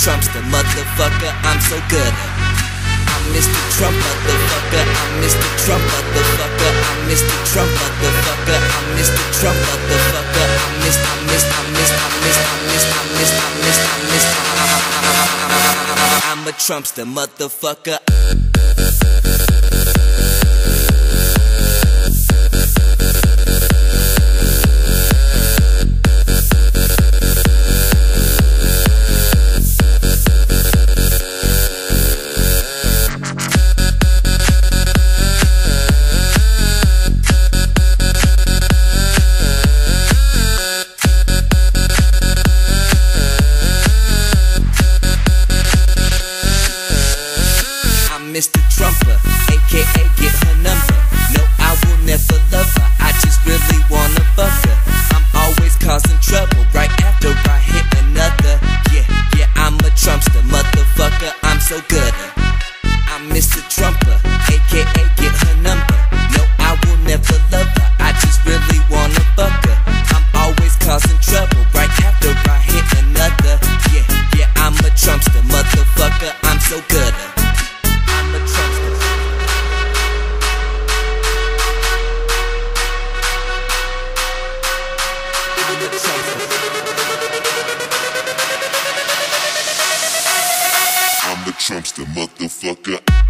Trumpster, motherfucker, I'm so good. I'm Mr. Trump, motherfucker, I'm Mr. Trump, motherfucker, I'm Mr. Trump, motherfucker, I'm Mr. Trump, motherfucker, I'm a Trumpster, motherfucker. Mr. Trumper, aka get her number. No, I will never love her, I just really wanna fuck her. I'm always causing trouble right after I hit another. Yeah, I'm a Trumpster, motherfucker, I'm so good. I'm Mr. Trumper, aka get her number. No, I will never love her, I just really wanna fuck her. I'm always causing trouble right after I hit another. Yeah, I'm a Trumpster, motherfucker, I'm so good. I'm the Trumpster, motherfucker.